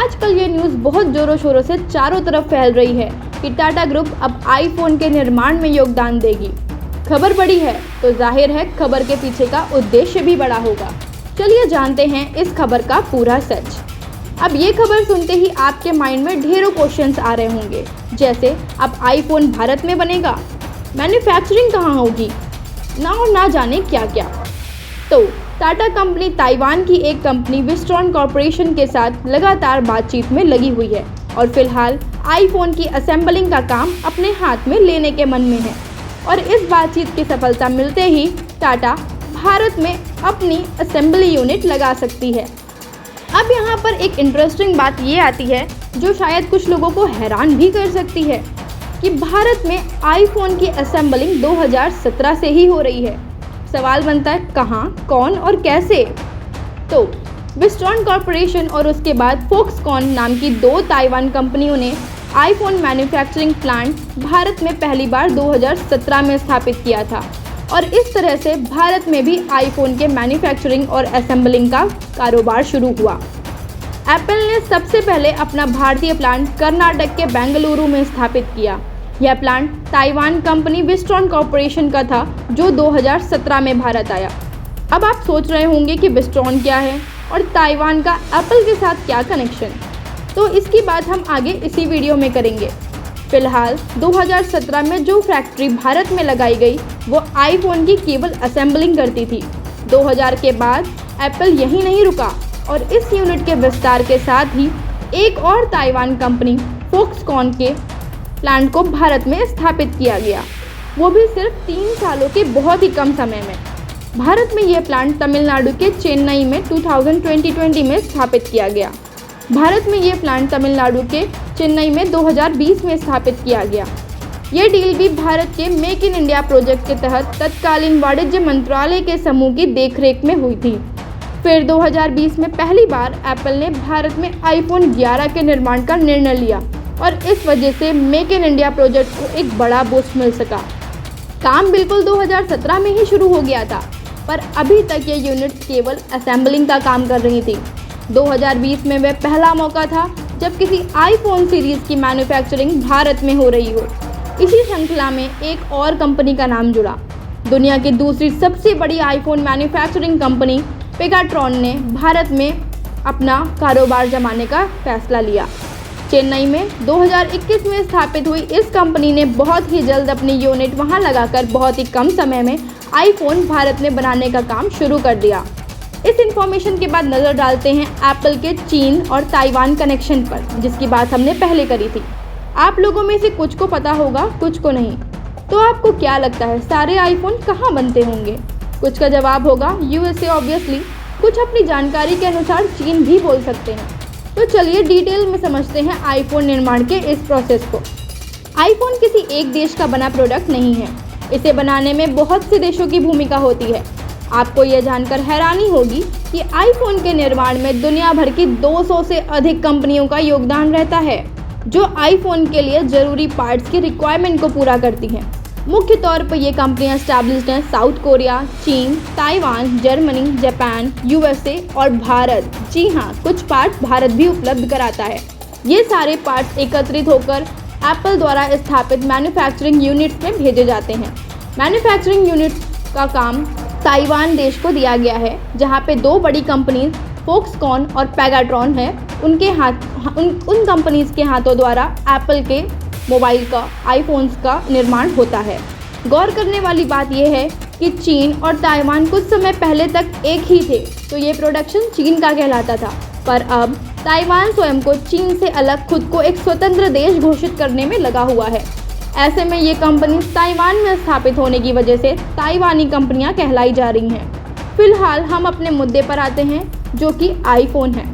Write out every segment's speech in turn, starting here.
आजकल ये न्यूज़ बहुत ज़ोरों शोरों से चारों तरफ फैल रही है कि टाटा ग्रुप अब आईफोन के निर्माण में योगदान देगी। खबर बड़ी है तो जाहिर है खबर के पीछे का उद्देश्य भी बड़ा होगा। चलिए जानते हैं इस खबर का पूरा सच। अब ये खबर सुनते ही आपके माइंड में ढेरों क्वेश्चंस आ रहे होंगे, जैसे अब आईफोन भारत में बनेगा, मैन्युफैक्चरिंग कहाँ होगी, ना जाने क्या क्या। तो टाटा कंपनी ताइवान की एक कंपनी विस्ट्रॉन कॉरपोरेशन के साथ लगातार बातचीत में लगी हुई है और फिलहाल आईफोन की असेंबलिंग का काम अपने हाथ में लेने के मन में है। और इस बातचीत की सफलता मिलते ही टाटा भारत में अपनी असेंबली यूनिट लगा सकती है। अब यहाँ पर एक इंटरेस्टिंग बात ये आती है जो शायद कुछ लोगों को हैरान भी कर सकती है कि भारत में आईफोन की असेंबलिंग 2017 से ही हो रही है। सवाल बनता है कहाँ, कौन और कैसे। तो विस्ट्रॉन कॉरपोरेशन और उसके बाद फॉक्सकॉन नाम की दो ताइवान कंपनियों ने आईफोन मैन्युफैक्चरिंग प्लांट भारत में पहली बार 2017 में स्थापित किया था और इस तरह से भारत में भी आईफोन के मैन्युफैक्चरिंग और असेंबलिंग का कारोबार शुरू हुआ। एप्पल ने सबसे पहले अपना भारतीय प्लांट कर्नाटक के बेंगलुरु में स्थापित किया। यह plant Taiwan company Wistron corporation का था जो 2017 में भारत आया। अब आप सोच रहे होंगे कि विस्ट्रॉन क्या है और ताइवान का एप्पल के साथ क्या कनेक्शन, तो इसकी बात हम आगे इसी वीडियो में करेंगे। फिलहाल 2017 में जो फैक्ट्री भारत में लगाई गई वो आईफोन की केवल असेंबलिंग करती थी। 2000 के बाद एप्पल यहीं नहीं रुका और इस यूनिट के विस्तार के साथ ही एक और ताइवान कंपनी फॉक्सकॉन के प्लांट को भारत में स्थापित किया गया, वो भी सिर्फ 3 सालों के बहुत ही कम समय में। भारत में यह प्लांट तमिलनाडु के चेन्नई में 2020 में स्थापित किया गया। भारत में ये प्लांट तमिलनाडु के चेन्नई में 2020 में स्थापित किया गया। ये डील भी भारत के मेक इन इंडिया प्रोजेक्ट के तहत तत्कालीन वाणिज्य मंत्रालय के समूह की देखरेख में हुई थी। फिर 2020 में पहली बार एप्पल ने भारत में आईफोन 11 के निर्माण का निर्णय लिया और इस वजह से मेक इन इंडिया प्रोजेक्ट को एक बड़ा बूस्ट मिल सका। काम बिल्कुल 2017 में ही शुरू हो गया था, पर अभी तक ये यूनिट्स केवल असेंबलिंग का काम कर रही थी। 2020 में वह पहला मौका था जब किसी आईफोन सीरीज़ की मैन्युफैक्चरिंग भारत में हो रही हो। इसी श्रृंखला में एक और कंपनी का नाम जुड़ा। दुनिया की दूसरी सबसे बड़ी आईफोन मैन्युफैक्चरिंग कंपनी पेगाट्रॉन ने भारत में अपना कारोबार जमाने का फैसला लिया। चेन्नई में 2021 में स्थापित हुई इस कंपनी ने बहुत ही जल्द अपनी यूनिट वहां लगाकर बहुत ही कम समय में आईफोन भारत में बनाने का काम शुरू कर दिया। इस इंफॉर्मेशन के बाद नज़र डालते हैं एप्पल के चीन और ताइवान कनेक्शन पर, जिसकी बात हमने पहले करी थी। आप लोगों में से कुछ को पता होगा, कुछ को नहीं। तो आपको क्या लगता है सारे आईफोन कहाँ बनते होंगे? कुछ का जवाब होगा यूएसए ऑब्वियसली, कुछ अपनी जानकारी के अनुसार चीन भी बोल सकते हैं। तो चलिए डिटेल में समझते हैं आईफोन निर्माण के इस प्रोसेस को। आईफोन किसी एक देश का बना प्रोडक्ट नहीं है, इसे बनाने में बहुत से देशों की भूमिका होती है। आपको यह जानकर हैरानी होगी कि आईफोन के निर्माण में दुनिया भर की 200 से अधिक कंपनियों का योगदान रहता है, जो आईफोन के लिए ज़रूरी पार्ट्स की रिक्वायरमेंट को पूरा करती हैं। मुख्य तौर पर ये कंपनियां एस्टैब्लिश्ड हैं साउथ कोरिया, चीन, ताइवान, जर्मनी, जापान, यूएसए और भारत। जी हाँ, कुछ पार्ट्स भारत भी उपलब्ध कराता है। ये सारे पार्ट्स एकत्रित होकर एप्पल द्वारा स्थापित मैन्युफैक्चरिंग यूनिट्स में भेजे जाते हैं। मैन्युफैक्चरिंग यूनिट्स का काम ताइवान देश को दिया गया है, जहाँ पे दो बड़ी कंपनीज फॉक्सकॉन और पेगाट्रॉन है। उन कंपनीज के हाथों द्वारा एप्पल के मोबाइल का, आईफोन्स का निर्माण होता है। गौर करने वाली बात यह है कि चीन और ताइवान कुछ समय पहले तक एक ही थे, तो ये प्रोडक्शन चीन का कहलाता था। पर अब ताइवान स्वयं को चीन से अलग खुद को एक स्वतंत्र देश घोषित करने में लगा हुआ है। ऐसे में ये कंपनी ताइवान में स्थापित होने की वजह से ताइवानी कंपनियां कहलाई जा रही हैं। फिलहाल हम अपने मुद्दे पर आते हैं, जो कि आईफोन है।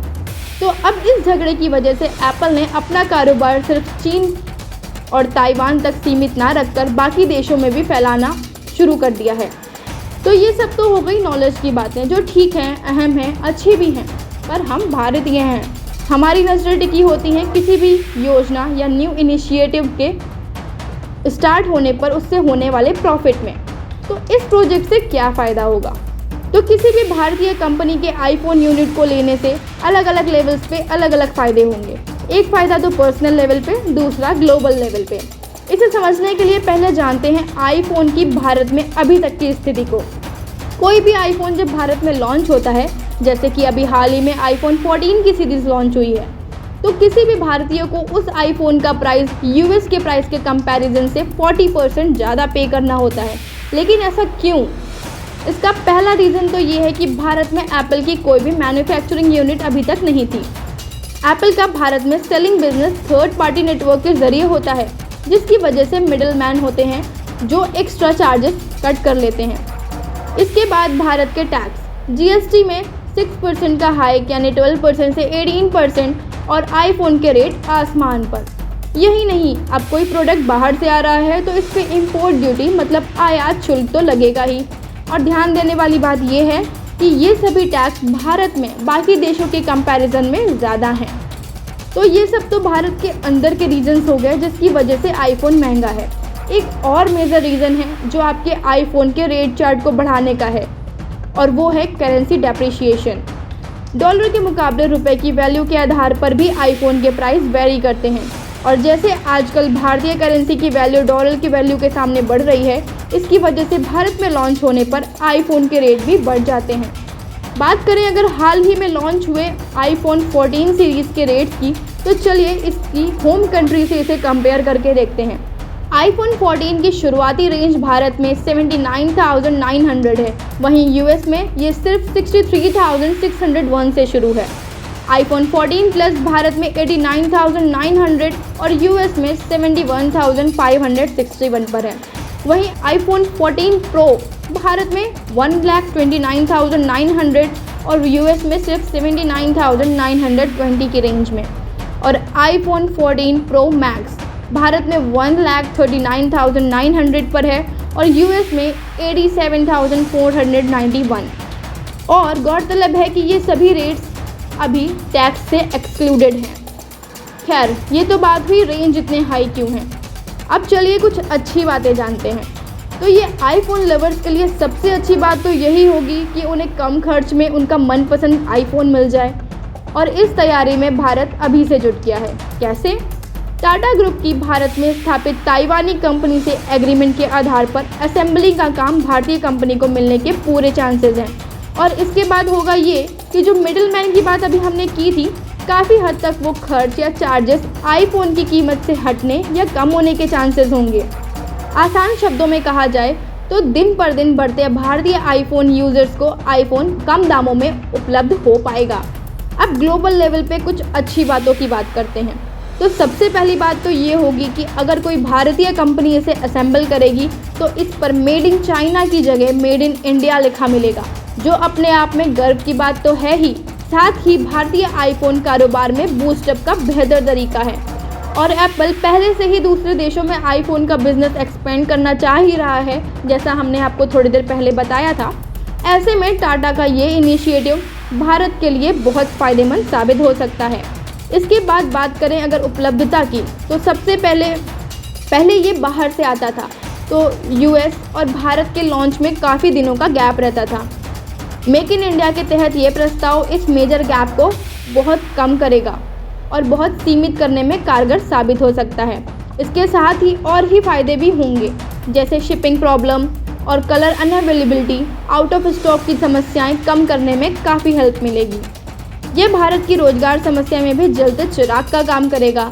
तो अब इस झगड़े की वजह से एप्पल ने अपना कारोबार सिर्फ चीन और ताइवान तक सीमित ना रखकर बाकी देशों में भी फैलाना शुरू कर दिया है। तो ये सब तो हो गई नॉलेज की बातें, जो ठीक हैं, अहम हैं, अच्छी भी हैं, पर हम भारतीय हैं। हमारी नज़रें टिकी होती हैं किसी भी योजना या न्यू इनिशिएटिव के स्टार्ट होने पर उससे होने वाले प्रॉफिट में। तो इस प्रोजेक्ट से क्या फ़ायदा होगा? तो किसी भी भारतीय कंपनी के आईफोन यूनिट को लेने से अलग अलग लेवल्स पे अलग अलग फ़ायदे होंगे। एक फ़ायदा तो पर्सनल लेवल पे, दूसरा ग्लोबल लेवल पे। इसे समझने के लिए पहले जानते हैं आईफोन की भारत में अभी तक की स्थिति को। कोई भी आईफोन जब भारत में लॉन्च होता है, जैसे कि अभी हाल ही में आईफोन 14 की सीरीज़ लॉन्च हुई है, तो किसी भी भारतीय को उस आईफोन का प्राइस यूएस के प्राइस के कंपैरिजन से 40% ज़्यादा पे करना होता है। लेकिन ऐसा क्यों? इसका पहला रीज़न तो ये है कि भारत में एप्पल की कोई भी मैन्युफैक्चरिंग यूनिट अभी तक नहीं थी। एप्पल का भारत में selling business third party network के जरिए होता है, जिसकी वजह से मिडिल मैन होते हैं जो एक्स्ट्रा चार्जेस कट कर लेते हैं। इसके बाद भारत के टैक्स जीएसटी में 6% का हाइक यानी 12% से 18% और आईफोन के रेट आसमान पर। यही नहीं, अब कोई प्रोडक्ट बाहर से आ रहा है तो इस पर इम्पोर्ट ड्यूटी मतलब आयात शुल्क तो लगेगा ही। और ध्यान देने वाली बात यह है कि ये सभी टैक्स भारत में बाकी देशों के कंपैरिजन में ज़्यादा हैं। तो ये सब तो भारत के अंदर के रीजन्स हो गए जिसकी वजह से आईफोन महंगा है। एक और मेजर रीज़न है जो आपके आईफोन के रेट चार्ट को बढ़ाने का है, और वो है करेंसी डेप्रिशिएशन। डॉलर के मुकाबले रुपए की वैल्यू के आधार पर भी आईफोन के प्राइस वेरी करते हैं, और जैसे आजकल भारतीय करेंसी की वैल्यू डॉलर की वैल्यू के सामने बढ़ रही है, इसकी वजह से भारत में लॉन्च होने पर आईफोन के रेट भी बढ़ जाते हैं। बात करें अगर हाल ही में लॉन्च हुए आईफोन 14 सीरीज़ के रेट की, तो चलिए इसकी होम कंट्री से इसे कंपेयर करके देखते हैं। आईफोन 14 की शुरुआती रेंज भारत में 79,900 है, वहीं यूएस में ये सिर्फ 63,601 से शुरू है। आईफोन 14 प्लस भारत में 89,900 और यूएस में 71,561 पर है। वहीं आईफोन 14 प्रो भारत में 1,29,900 और यूएस में सिर्फ 79,920 की रेंज में, और आईफोन 14 प्रो मैक्स भारत में 1,39,900 पर है और यूएस में 87,491। और गौरतलब है कि ये सभी रेट्स अभी टैक्स से एक्सक्लूडेड हैं। खैर, ये तो बात हुई रेंज इतने हाई क्यों हैं। अब चलिए कुछ अच्छी बातें जानते हैं। तो ये आईफोन लवर्स के लिए सबसे अच्छी बात तो यही होगी कि उन्हें कम खर्च में उनका मनपसंद आईफोन मिल जाए, और इस तैयारी में भारत अभी से जुट गया है। कैसे? टाटा ग्रुप की भारत में स्थापित ताइवानी कंपनी से एग्रीमेंट के आधार पर असेंबली का काम भारतीय कंपनी को मिलने के पूरे चांसेस हैं। और इसके बाद होगा ये कि जो मिडिलमैन की बात अभी हमने की थी, काफ़ी हद तक वो खर्च या चार्जेस आईफोन की कीमत से हटने या कम होने के चांसेस होंगे। आसान शब्दों में कहा जाए तो दिन पर दिन बढ़ते भारतीय आईफोन यूज़र्स को आईफोन कम दामों में उपलब्ध हो पाएगा। अब ग्लोबल लेवल पे कुछ अच्छी बातों की बात करते हैं। तो सबसे पहली बात तो ये होगी कि अगर कोई भारतीय कंपनी इसे असेंबल करेगी तो इस पर मेड इन चाइना की जगह मेड इन इंडिया लिखा मिलेगा, जो अपने आप में गर्व की बात तो है ही, साथ ही भारतीय आईफोन कारोबार में बूस्टअप का बेहतर तरीका है। और एप्पल पहले से ही दूसरे देशों में आईफोन का बिजनेस एक्सपेंड करना चाह ही रहा है, जैसा हमने आपको थोड़ी देर पहले बताया था। ऐसे में टाटा का ये इनिशिएटिव भारत के लिए बहुत फ़ायदेमंद साबित हो सकता है। इसके बाद बात करें अगर उपलब्धता की, तो सबसे पहले ये बाहर से आता था, तो यूएस और भारत के लॉन्च में काफ़ी दिनों का गैप रहता था। मेक इन इंडिया के तहत ये प्रस्ताव इस मेजर गैप को बहुत कम करेगा और बहुत सीमित करने में कारगर साबित हो सकता है। इसके साथ ही और ही फ़ायदे भी होंगे, जैसे शिपिंग प्रॉब्लम और colour unavailability, out of stock की समस्याएं कम करने में काफ़ी हेल्प मिलेगी। ये भारत की रोजगार समस्या में भी जलते चिराग का काम करेगा।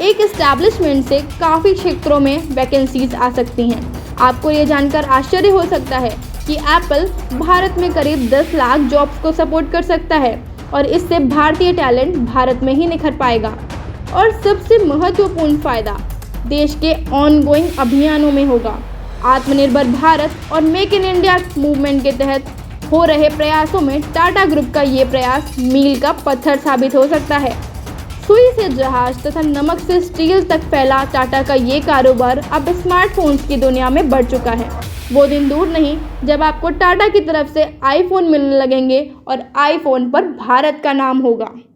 एक एस्टैब्लिशमेंट से काफ़ी क्षेत्रों में वैकेंसीज आ सकती हैं। आपको ये जानकर आश्चर्य हो सकता है कि एप्पल भारत में करीब 10 लाख जॉब्स को सपोर्ट कर सकता है, और इससे भारतीय टैलेंट भारत में ही निखर पाएगा। और सबसे महत्वपूर्ण फ़ायदा देश के ऑनगोइंग अभियानों में होगा। आत्मनिर्भर भारत और मेक इन इंडिया मूवमेंट के तहत हो रहे प्रयासों में टाटा ग्रुप का ये प्रयास मील का पत्थर साबित हो सकता है। सुई से जहाज तथा नमक से स्टील तक फैला टाटा का ये कारोबार अब स्मार्टफोन्स की दुनिया में बढ़ चुका है। वो दिन दूर नहीं जब आपको टाटा की तरफ से आईफोन मिलने लगेंगे और आईफोन पर भारत का नाम होगा।